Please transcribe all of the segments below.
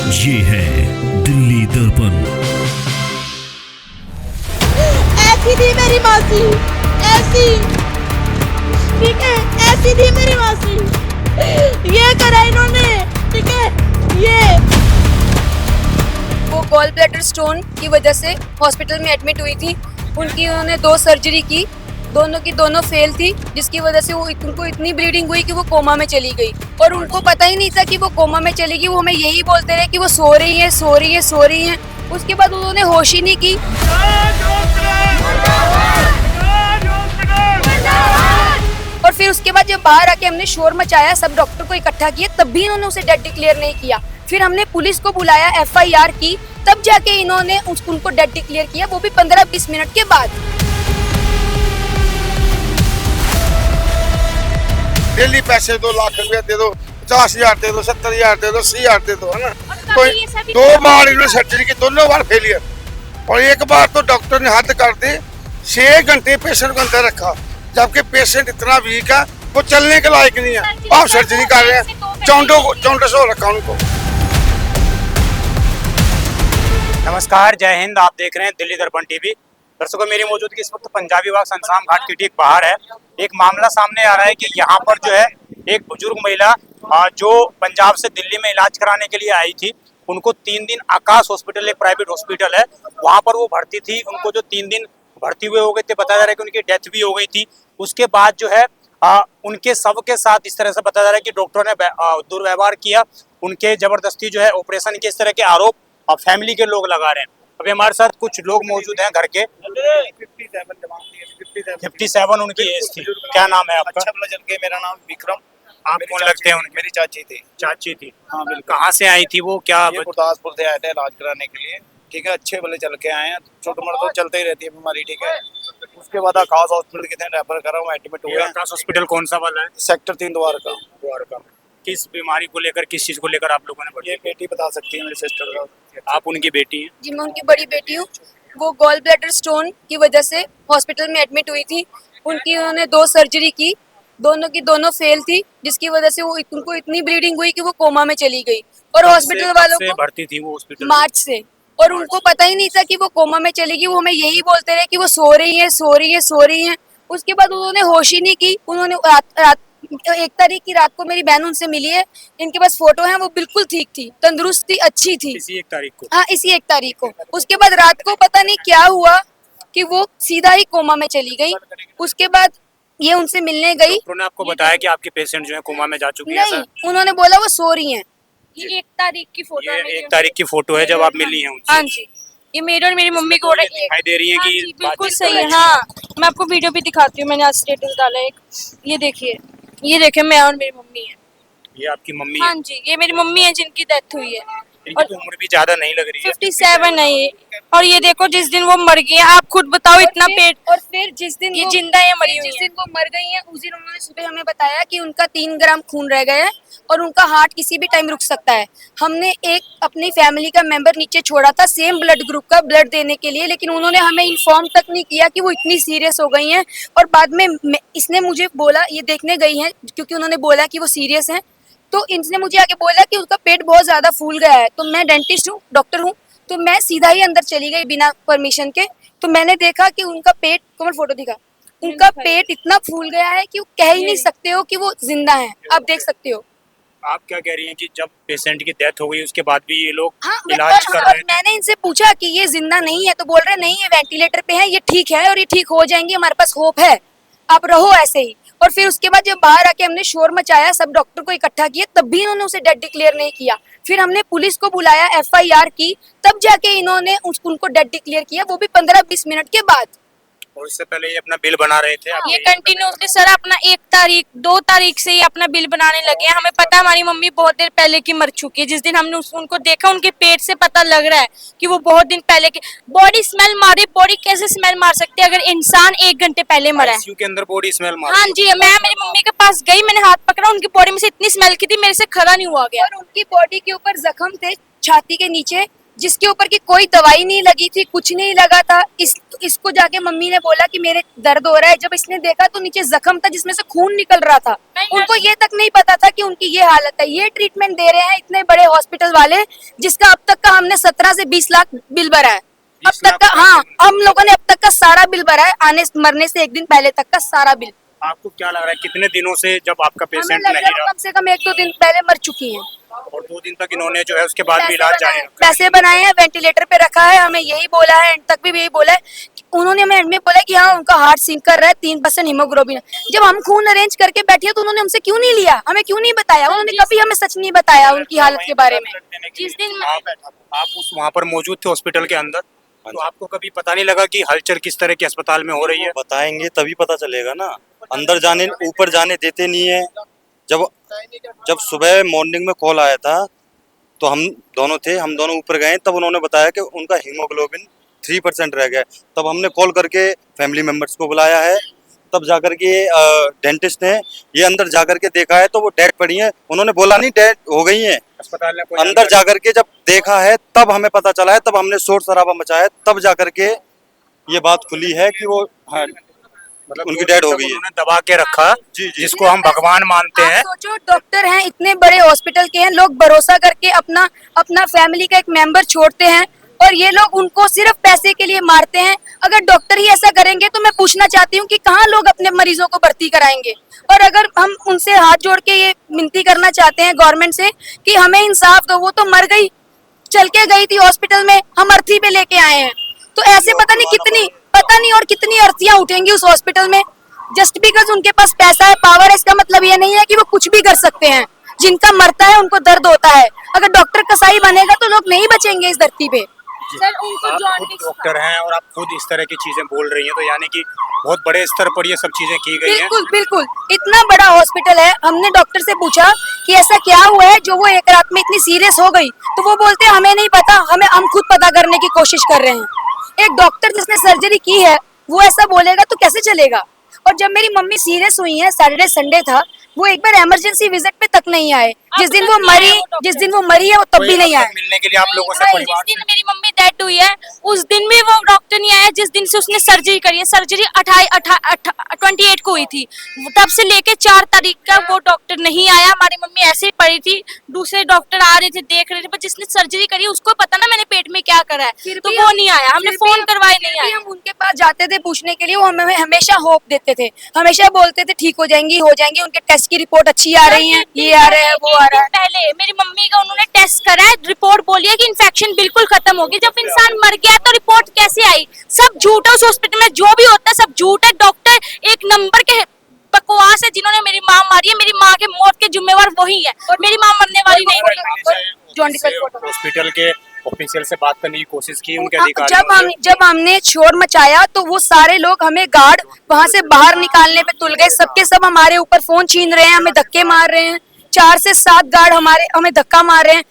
ये है दिल्ली दर्पण। ऐसी थी मेरी मासी, ऐसी, ठीक है, ऐसी थी मेरी मासी। ये करा इन्होंने, ठीक है, ये वो गॉल ब्लैडर स्टोन की वजह से हॉस्पिटल में एडमिट हुई थी। उन्होंने 2 सर्जरी की, दोनों की दोनों फेल थी, जिसकी वजह से उनको इतनी ब्लीडिंग हुई कि वो कोमा में चली गई। और उनको पता ही नहीं था कि वो कोमा में चली गई। वो हमें यही बोलते रहे कि वो सो रही है, सो रही है, सो रही है। उसके बाद उन्होंने होश ही नहीं की। और फिर उसके बाद जब बाहर आके हमने शोर मचाया, सब डॉक्टर को इकट्ठा किया, तब भी इन्होंने उसे डेड डिक्लेयर नहीं किया। फिर हमने पुलिस को बुलाया, FIR की, तब जाके इन्होंने उनको डेड डिक्लेयर किया, वो भी 15-20 मिनट के बाद। डेली पैसे 2 लाख रुपया दे दो, 50,000 दे दो, 70,000 दे दो, 80,000 दे दो, है ना। कोई 2 बार इन्होंने सर्जरी की, दोनों बार फेलियर। और एक बार तो डॉक्टर ने हद कर दी, 6 घंटे पेशेंट को अंदर रखा, जबकि पेशेंट इतना वीक है वो चलने के लायक नहीं है। आप सर्जरी कर रहे हैं, चौंडस हो रखा उनको। नमस्कार, जय हिंद। आप देख रहे हैं दिल्ली दर्पण टीवी। दर्शकों, मेरी मौजूदगी इस वक्त पंजाबी बाग संसाम घाट की ठीक बाहर है। एक मामला सामने आ रहा है कि यहाँ पर जो है एक बुजुर्ग महिला जो पंजाब से दिल्ली में इलाज कराने के लिए आई थी, उनको 3 दिन आकाश हॉस्पिटल, एक प्राइवेट हॉस्पिटल है, वहाँ पर वो भर्ती थी। उनको जो 3 दिन भर्ती हुए हो गए थे, बताया जा रहा है कि उनकी डेथ भी हो गई थी। उसके बाद जो है उनके शव के साथ इस तरह से बताया जा रहा है कि डॉक्टरों ने दुर्व्यवहार किया, उनके जबरदस्ती जो है ऑपरेशन के, इस तरह के आरोप और फैमिली के लोग लगा रहे हैं। अभी हमारे साथ कुछ लोग मौजूद हैं घर के। 57 उनकी एज थी। क्या नाम है आपका? अच्छा भला जन के, मेरा नाम विक्रम। आप कौन लगते हैं उनके? मेरी चाची थी। चाची थी। हाँ बिल्कुल। कहाँ से आई थी वो? क्या ये गुरदासपुर से आए थे इलाज कराने के लिए, ठीक है। अच्छे भले चल के आए हैं, छोटे मोटे तो चलते ही रहती है बीमारी, ठीक है। उसके बाद आकाश हॉस्पिटल कितने रेफर करा हूँ, एडमिट हुए। आकाश हॉस्पिटल कौन सा वाला है? सेक्टर 3 द्वारका। द्वारका। किस बीमारी को लेकर, किस चीज को लेकर आप लोगों ने भर्ती? ये बेटी बता सकती है, मेरी सिस्टर का। आप उनकी बेटी हैं? जी, मैं उनकी बड़ी बेटी हूँ। वो गॉल ब्लैडर स्टोन की वजह से हॉस्पिटल में एडमिट हुई थी। उन्होंने 2 सर्जरी की, दोनों की दोनों फेल थी, जिसकी वजह से उनको इतनी ब्लीडिंग हुई कि वो कोमा में चली गई। और हॉस्पिटल वालों को भर्ती थी वो हॉस्पिटल मार्च से, और उनको पता ही नहीं था कि वो कोमा में चली गई। वो हमें यही बोलते रहे कि वो सो रही है, सो रही है, सो रही है। उसके बाद उन्होंने होश ही नहीं की। उन्होंने रात 1 तारीख की रात को मेरी बहन उनसे मिली है, इनके पास फोटो है, वो बिल्कुल ठीक थी, तंदुरुस्त थी, अच्छी थी। इसी 1 तारीख को? हाँ, इसी 1 तारीख को। उसके बाद रात को पता नहीं क्या हुआ कि वो सीधा ही कोमा में चली गई। उसके बाद ये उनसे मिलने गई। डॉक्टर ने आपको बताया कि आपके पेशेंट जो है कोमा में जा चुकी है? नहीं, उन्होंने बोला वो सो रही हैं। ये 1 तारीख की फोटो है। ये 1 तारीख की फोटो है जब आप मिली हैं उनसे? हाँ जी, ये मेरी और मेरी मम्मी को दिखाई दे रही है हाँ कि जी, बिल्कुल बातचीत सही कर है। रही हाँ, मैं आपको वीडियो भी दिखाती हूँ, मैंने आज स्टेटस डाला एक। ये देखिए, ये देखिए, मैं और मेरी मम्मी है। ये आपकी मम्मी हाँ है? जी, ये मेरी मम्मी है जिनकी डेथ हुई है। इनकी तो उम्र भी ज्यादा नहीं लग रही है। 57 है ये। और ये देखो, जिस दिन वो मर गई है, आप खुद बताओ, इतना पेट। और फिर जिस दिन ये वो जिंदा है, मरी हुई जिस है। दिन वो मर गई हैं, उस दिन उन्होंने सुबह हमें बताया कि उनका 3 ग्राम खून रह गया है और उनका हार्ट किसी भी टाइम रुक सकता है। हमने एक अपनी फैमिली का मेंबर नीचे छोड़ा था सेम ब्लड ग्रुप का ब्लड देने के लिए, लेकिन उन्होंने हमें इन्फॉर्म तक नहीं किया कि वो इतनी सीरियस हो गई हैं। और बाद में इसने मुझे बोला, ये देखने गई हैं क्योंकि उन्होंने बोला कि वो सीरियस हैं, तो इनने मुझे आके बोला कि उसका पेट बहुत ज्यादा फूल गया है। तो मैं डेंटिस्ट हूँ, डॉक्टर हूँ, तो मैं सीधा ही अंदर चली गई बिना परमिशन के। तो मैंने देखा कि उनका पेट, कमर फोटो दिखा, उनका पेट इतना फूल गया है कि वो कह ही नहीं सकते हो कि वो जिंदा है। आप देख सकते हो। आप क्या कह रही हैं कि जब पेशेंट की डेथ हो गई उसके बाद भी ये लोग हाँ, इलाज कर रहे और मैंने इनसे पूछा कि ये जिंदा नहीं है, तो बोल रहे नहीं, ये वेंटिलेटर पे है, ये ठीक है और ये ठीक हो जाएंगे, हमारे पास होप है, आप रहो ऐसे ही। और फिर उसके बाद जब बाहर आके हमने शोर मचाया, सब डॉक्टर को इकट्ठा किया, तब भी इन्होंने उसे डेड डिक्लेयर नहीं किया। फिर हमने पुलिस को बुलाया, FIR की, तब जाके इन्होंने उनको डेड डिक्लेयर किया, वो भी 15-20 मिनट के बाद। और इससे पहले ये अपना बिल बना रहे थे? ये कंटिन्यूसली सर अपना 1 तारीख 2 तारीख से ही अपना बिल बनाने लगे हैं। हमें पता है हमारी मम्मी बहुत देर पहले की मर चुकी है। जिस दिन हमने उनको देखा, उनके पेट से पता लग रहा है कि वो बहुत दिन पहले की। बॉडी स्मेल मारे, बॉडी कैसे स्मेल मार सकती है अगर इंसान 1 घंटे पहले मरा है? ICU के अंदर बॉडी स्मेल मार? हाँ जी, मैं मेरी मम्मी के पास गई, मैंने हाथ पकड़ा, उनकी बॉडी में से इतनी स्मेल की थी, मेरे से खड़ा नहीं हुआ गया। और उनकी बॉडी के ऊपर जख्म थे छाती के नीचे, जिसके ऊपर की कोई दवाई नहीं लगी थी, कुछ नहीं लगा था। इसको जाके मम्मी ने बोला कि मेरे दर्द हो रहा है। जब इसने देखा तो नीचे जख्म था जिसमें से खून निकल रहा था। उनको ये तक नहीं पता था कि उनकी ये हालत है। ये ट्रीटमेंट दे रहे हैं इतने बड़े हॉस्पिटल वाले, जिसका अब तक का हमने 17 से 20 लाख बिल भरा है। अब तक का, हाँ, हम लोगों ने अब तक का सारा बिल भरा है, आने मरने से एक दिन पहले तक का सारा बिल। आपको क्या लग रहा है कितने दिनों से जब आपका हमें पेशेंट लग नहीं रहा है रहा कम से कम 1-2 दिन पहले मर चुकी हैं। और 2 दिन तक इन्होंने जो है उसके बाद भी इलाज जारी रखा? पैसे बनाए हैं, वेंटिलेटर पे रखा है। हमें यही बोला है, एंड तक भी यही बोला है। उन्होंने हमें एंड में बोला कि हाँ उनका हार्ट सिंक कर रहा है, 3% हीमोग्लोबिन है। जब हम खून अरेंज करके बैठे तो उन्होंने हमसे क्यों नहीं लिया, हमें क्यों नहीं बताया? उन्होंने कभी हमें सच नहीं बताया उनकी हालत के बारे में। जिस दिन आप उस वहाँ पर मौजूद थे हॉस्पिटल के अंदर, तो आपको कभी पता नहीं लगा कि हलचल किस तरह के अस्पताल में हो रही है? बताएंगे तभी पता चलेगा ना। अंदर जाने, ऊपर जाने देते नहीं है। जब सुबह मॉर्निंग में कॉल आया था तो हम दोनों ऊपर गए, तब उन्होंने बताया कि उनका हीमोग्लोबिन 3% रह गया। तब हमने कॉल करके फैमिली मेंबर्स को बुलाया है, तब जाकर के डेंटिस्ट ने ये अंदर जाकर के देखा है तो वो डेड पड़ी है। उन्होंने बोला नहीं डेड हो गई है, अस्पताल में कोई अंदर जाकर के जब देखा है तब हमें पता चला है, तब हमने शोर शराबा मचाया, तब जाकर के ये बात खुली है कि वो, हाँ, मतलब उनकी डेड हो गई है। उन्होंने दबा के रखा, जिसको हम भगवान मानते हैं। आप सोचो, डॉक्टर हैं, इतने बड़े हॉस्पिटल के हैं, लोग भरोसा करके अपना फैमिली का एक मेंबर छोड़ते हैं और ये लोग उनको सिर्फ पैसे के लिए मारते हैं। अगर डॉक्टर ही ऐसा करेंगे तो मैं पूछना चाहती हूँ कि कहाँ लोग अपने मरीजों को भर्ती कराएंगे। और अगर हम उनसे हाथ जोड़ के ये विनती करना चाहते हैं गवर्नमेंट से कि हमें इंसाफ दो, वो तो मर गई, चल के गई थी हॉस्पिटल में, हम अर्थी पे लेके आए हैं। तो ऐसे पता नहीं और कितनी अर्थियां उठेंगी उस हॉस्पिटल में। जस्ट बिकॉज उनके पास पैसा है, पावर है, इसका मतलब ये नहीं है कि वो कुछ भी कर सकते हैं। जिनका मरता है उनको दर्द होता है। अगर डॉक्टर कसाई बनेगा तो लोग नहीं बचेंगे इस धरती पे। सर उनको आप खुद डॉक्टर हैं और आप खुद इस तरह की चीजें बोल रही हैं, तो यानी कि बहुत बड़े स्तर पर ये सब चीजें की गई हैं। बिल्कुल इतना बड़ा हॉस्पिटल है। हमने डॉक्टर से पूछा कि ऐसा क्या हुआ है जो वो एक रात में इतनी सीरियस हो गई, तो वो बोलते हैं हमें नहीं पता, हम खुद पता करने की कोशिश कर रहे हैं। एक डॉक्टर जिसने सर्जरी की है वो ऐसा बोलेगा तो कैसे चलेगा? और जब मेरी मम्मी सीरियस हुई है, सैटरडे संडे था, वो एक बार इमरजेंसी विजिट पे तक नहीं आए। जिस दिन वो मरी है वो तब भी नहीं आए मिलने के लिए आप लोगों से जिस परिवार दिन मेरी मम्मी डेड हुई है उस दिन भी वो डॉक्टर नहीं आया। जिस दिन से उसने सर्जरी करी है, सर्जरी 28 को हुई थी, तब से लेके 4 तारीख का वो डॉक्टर नहीं आया। हमारी मम्मी ऐसे ही पड़ी थी, दूसरे डॉक्टर आ रहे थे, देख रहे थे, पर जिसने सर्जरी करी है उसको पता ना मैंने पेट में क्या करा है, तो वो नहीं आया। हमने फोन करवाए, नहीं आया। हम उनके पास जाते थे पूछने के लिए, वो हमें हमेशा होप देते थे, हमेशा बोलते थे ठीक हो जाएंगी, उनके टेस्ट की रिपोर्ट अच्छी आ रही है, ये आ रहा है, वो आ रहा है। पहले मेरी मम्मी का उन्होंने टेस्ट करा है, रिपोर्ट बोली है कि इन्फेक्शन बिल्कुल खत्म होगी। जब इंसान मर गया तो रिपोर्ट कैसे आई? सब झूठ है उस हॉस्पिटल में, जो भी होता है सब झूठ है। डॉक्टर एक नंबर के बकवास है। जिन्होंने मेरी माँ मारी है, मेरी माँ के मौत के जिम्मेवार वही है, मेरी माँ मरने वाली नहीं थी। हॉस्पिटल के ऑफिशियल से बात करने की कोशिश की उनके अधिकारियों से। जब हमने शोर मचाया तो वो सारे लोग, हमें गार्ड वहाँ से बाहर निकालने पे तुल गए। सबके सब हमारे ऊपर फोन छीन रहे हैं, हमें धक्के मार रहे हैं। 4 से 7 गार्ड हमें धक्का मार रहे हैं।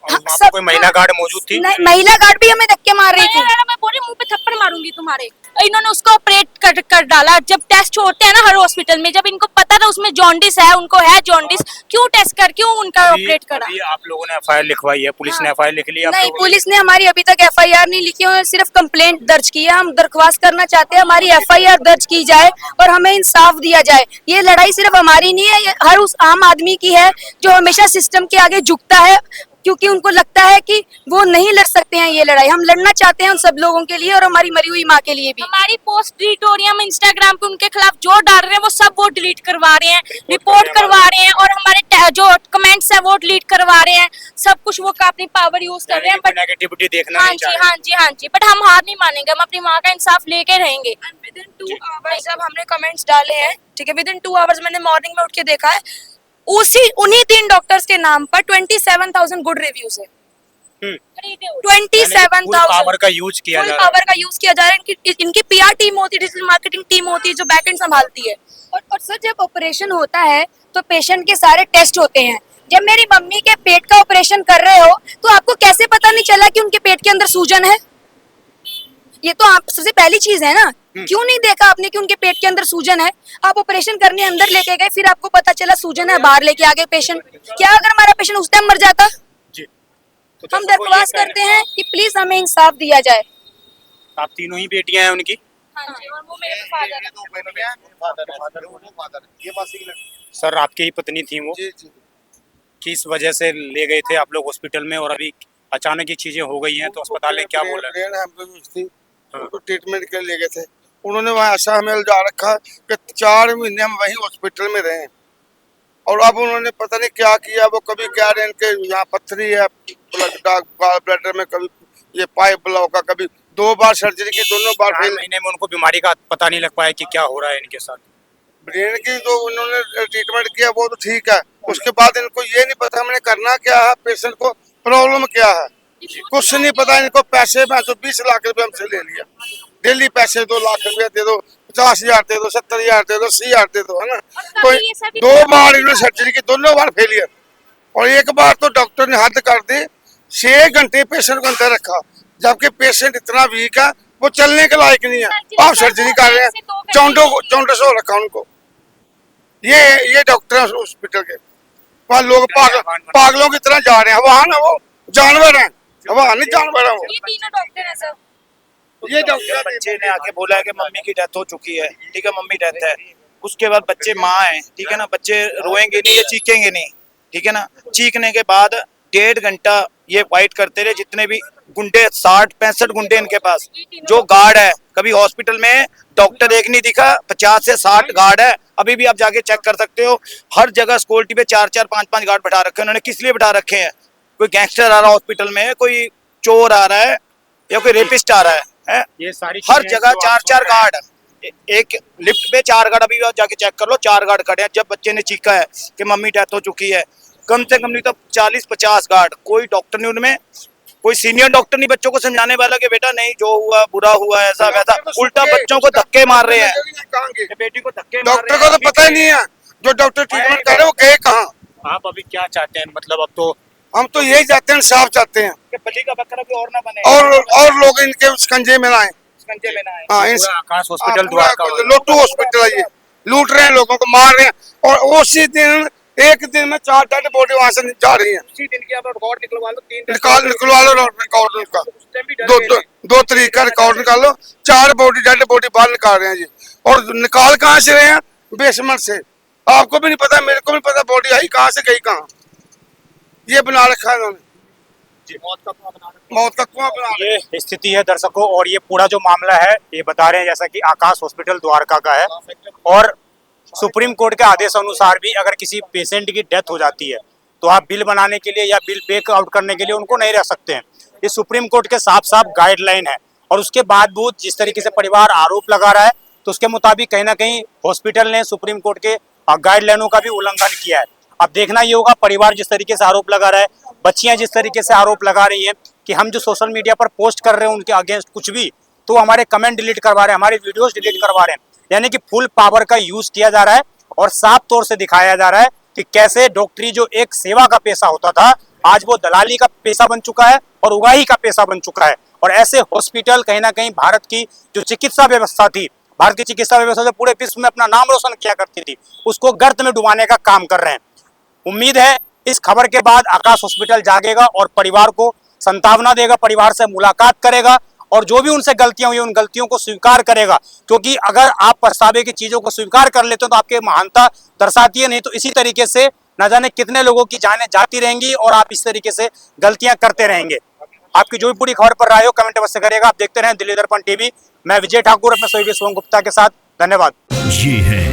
वहाँ पर कोई महिला गार्ड मौजूद थी? नहीं, महिला गार्ड भी हमें धक्के मार रही थी। मैं बोली मुंह पे थप्पड़ मारूंगी तुम्हारे। इन्होंने उसको ऑपरेट कर डाला। जब टेस्ट होते हैं ना हर हॉस्पिटल में, जब इनको पता था उसमें जॉन्डिस है, उनको है जॉन्डिस, क्यों टेस्ट क्यों उनका ऑपरेट करा? आप लोगों ने FIR लिखवाई है, पुलिस ने FIR लिख लिया? नहीं, पुलिस ने हमारी अभी तक FIR नहीं लिखी, उन्होंने सिर्फ कंप्लेंट दर्ज की है। हम दरख्वास्त करना चाहते हैं हमारी FIR दर्ज की जाए और हमें इंसाफ दिया जाए। ये लड़ाई सिर्फ हमारी नहीं है, ये हर उस आम आदमी की है जो हमेशा सिस्टम के आगे झुकता है, क्योंकि उनको लगता है कि वो नहीं लड़ सकते हैं ये लड़ाई। हम लड़ना चाहते हैं उन सब लोगों के लिए और हमारी मरी हुई माँ के लिए भी। हमारी पोस्ट डिलीट हो रही है, हम इंस्टाग्राम पे उनके खिलाफ जो डाल रहे हैं वो सब वो डिलीट करवा रहे हैं, रिपोर्ट करवा रहे हैं, और हमारे जो कमेंट्स है वो डिलीट करवा रहे हैं। सब कुछ वो अपनी पावर यूज कर रहे हैं। बट नेगेटिविटी देखना हाँ नहीं जी, चाहिए। हाँ जी, बट हम हार नहीं मानेंगे, हम अपनी माँ का इंसाफ लेके रहेंगे। विदिन 2 आवर्स जब हमने कमेंट्स डाले हैं, ठीक है, विदिन 2 आवर्स मैंने मॉर्निंग में उठ के देखा है, उन्हीं 3 डॉक्टर्स के नाम पर 27,000 गुड रिव्यूज है। 27,000 पावर का यूज किया जा रहा है। पावर का यूज किया जा रहा है। इनकी PR टीम होती है, डिजिटल मार्केटिंग टीम होती है जो बैकएंड संभालती है। और सर जब ऑपरेशन होता है तो पेशेंट के सारे टेस्ट होते हैं। जब मेरी मम्मी के पेट का ऑपरेशन कर रहे हो तो आपको कैसे पता नहीं चला कि उनके पेट के अंदर सूजन है? ये तो आप सबसे पहली चीज है ना। क्यों नहीं देखा आपने कि उनके पेट के अंदर सूजन है? आप ऑपरेशन करने अंदर लेके गए, फिर आपको पता चला सूजन है, बाहर लेके आ गए पेशेंट। क्या अगर हमारा पेशेंट उस टाइम मर जाता? हम दरख्वास्त करते हैं कि प्लीज हमें इंसाफ दिया जाए। आप तीनों ही बेटियां हैं उनकी? हाँ जी, और वो मेरे फादर है। सर आपकी ही पत्नी थी वो, जी जी किस वजह से ले गए थे आप लोग हॉस्पिटल में और अभी अचानक ये चीजें हो गई हैं तो अस्पताल ने क्या बोला? ब्रेन हेमरेज थी, उनको ट्रीटमेंट के लिए ले गए थे। उन्होंने वहाँ ऐसा हमें उलझा रखा कि 4 महीने हम वहीं हॉस्पिटल में रहे और अब उन्होंने पता नहीं क्या किया। वो कभी कह रहे हैं इनके यहाँ पत्थरी है ब्लडर में, कभी ये पाइप ब्लॉक का, कभी 2 बार सर्जरी की, दोनों बार 4 फेल। महीने में उनको बीमारी का पता नहीं लग पाया कि क्या हो रहा है इनके साथ। ब्रेन की जो उन्होंने ट्रीटमेंट किया वो तो ठीक है, उसके बाद इनको ये नहीं पता हमने करना क्या है, पेशेंट को प्रॉब्लम क्या है, कुछ नहीं पता इनको। पैसे में तो 20 लाख रुपए हमसे ले लिया, डेली पैसे 2 लाख रुपए दे दो, 50,000 दे दो, 70,000 दे दो, 80,000 दे दो, है ना। तो 2 बार इन्होंने सर्जरी की, दोनों बार फेलियर, और एक बार तो डॉक्टर ने हद कर दी, 6 घंटे पेशेंट को अंदर रखा, जबकि पेशेंट इतना वीक है वो चलने के लायक नहीं है। आप सर्जरी कर रहे हैं, चौंटस हो रखा उनको। ये डॉक्टर है हॉस्पिटल के, वहाँ लोग पागलों की तरह जा रहे हैं। वहाँ ना वो जानवर हैं, वहाँ नहीं जानवर है वो। ये तीनों डॉक्टर हैं सर। ये डॉक्टर बच्चे ने आके बोला है कि मम्मी की डेथ हो चुकी है, ठीक है, मम्मी डेथ है। उसके बाद बच्चे माँ है, ठीक है ना, बच्चे रोएंगे नहीं या चीखेंगे नहीं, ठीक है ना। चीखने के बाद 1.5 घंटा ये फाइट करते रहे, जितने भी गुंडे 60-65 गुंडे इनके पास, जो गार्ड है। कभी हॉस्पिटल में डॉक्टर एक नहीं दिखा, 50 से 60 गार्ड है। अभी भी आप जाके चेक कर सकते हो, हर जगह सिक्योरिटी पे 4-4, 5-5 गार्ड बैठा रखे हैं। उन्होंने किस लिए बैठा रखे हैं? कोई गैंगस्टर आ रहा है हॉस्पिटल में, कोई चोर आ रहा है या कोई रेपिस्ट आ रहा है? ये सारी हर चीजें जगह जो आप 4-4 सुन रहे हैं। गार्ड, एक लिफ्ट पे 4 गार्ड, अभी आप जाके चेक कर लो, 4 गार्ड खड़े हैं। जब बच्चे ने चीखा है कि मम्मी डेथ हो चुकी है, कम से कम नहीं तो 40-50 गार्ड, कोई डॉक्टर नहीं उनमें, कोई सीनियर डॉक्टर नहीं बच्चों को समझाने वाला कि बेटा नहीं, जो हुआ बुरा हुआ, ऐसा वैसा। उल्टा बच्चों को धक्के मार रहे हैं, बेटी को धक्के मार डॉक्टर रहे को हैं। तो पता ही नहीं है, जो डॉक्टर ट्रीटमेंट कर रहे हैं वो गए कहाँ। आप अभी क्या चाहते हैं? मतलब अब तो हम तो यही चाहते हैं, इंसाफ चाहते हैं, कि बलि का बकरा भी और ना बने, और लोग इनके शिकंजे में ना आए। शिकंजे में ना आए। हाँ, पूरा आकाश हॉस्पिटल द्वारका हो गया। लोटू हॉस्पिटल है ये, लूट रहे हैं लोगों को, मार रहे हैं, और उसी दिन एक दिन में 4 डेड बॉडी वहां से जा रही है। उसी दिन की आप रिकॉर्ड निकलवा लो, 3 निकलवा लो रिकॉर्ड उनका, उस टाइम भी डर गए थे। 2 तरीक का रिकॉर्ड निकाल लो। 4 बॉडी डेड बॉडी बाहर निकाल रहे हैं जी, और निकाल कहाँ से रहे हैं? बेसमेंट से। आपको भी नहीं पता, मेरे को भी नहीं पता बॉडी आई कहाँ से गई कहाँ। ये बना रखा है इन्होंने, मौत का कुआं बना रखा है। ये स्थिति है दर्शकों, और ये पूरा जो मामला है ये बता रहे हैं जैसा कि आकाश हॉस्पिटल द्वारका का है। और सुप्रीम कोर्ट के आदेश अनुसार भी अगर किसी पेशेंट की डेथ हो जाती है तो आप बिल बनाने के लिए या बिल पे आउट करने के लिए उनको नहीं रह सकते हैं। ये सुप्रीम कोर्ट के साफ साफ गाइडलाइन है। और उसके बावजूद जिस तरीके से परिवार आरोप लगा रहा है, तो उसके मुताबिक कहीं ना कहीं हॉस्पिटल ने सुप्रीम कोर्ट के गाइडलाइनों का भी उल्लंघन किया है। अब देखना ये होगा, परिवार जिस तरीके से आरोप लगा रहा है, बच्चियां जिस तरीके से आरोप लगा रही हैं कि हम जो सोशल मीडिया पर पोस्ट कर रहे हैं उनके अगेंस्ट कुछ भी, तो हमारे कमेंट डिलीट करवा रहे हैं, हमारे वीडियोस डिलीट करवा रहे हैं। यानी कि फुल पावर का यूज किया जा रहा है और साफ तौर से दिखाया जा रहा है कि कैसे डॉक्टरी जो एक सेवा का पेशा होता था, आज वो दलाली का पेशा बन चुका है और उगाही का पेशा बन चुका है। और ऐसे हॉस्पिटल कहीं ना कहीं भारत की जो चिकित्सा व्यवस्था थी, भारत की चिकित्सा व्यवस्था जो पूरे विश्व में अपना नाम रोशन किया करती थी, उसको गर्त में डुबाने का काम कर रहे हैं। उम्मीद है इस खबर के बाद आकाश हॉस्पिटल जागेगा और परिवार को संतावना देगा, परिवार से मुलाकात करेगा और जो भी उनसे गलतियां हुई उन गलतियों को स्वीकार करेगा। क्योंकि अगर आप पछतावे की चीजों को स्वीकार कर लेते हो तो आपके महानता दर्शाती है, नहीं तो इसी तरीके से न जाने कितने लोगों की जानें जाती रहेंगी और आप इस तरीके से गलतियां करते रहेंगे। आपकी जो भी पूरी खबर पर राय हो कमेंट अवश्य करिएगा। आप देखते रहें दिल्ली दर्पण टीवी। मैं विजय ठाकुर अपने सहयोगी सोम गुप्ता के साथ। धन्यवाद। ये है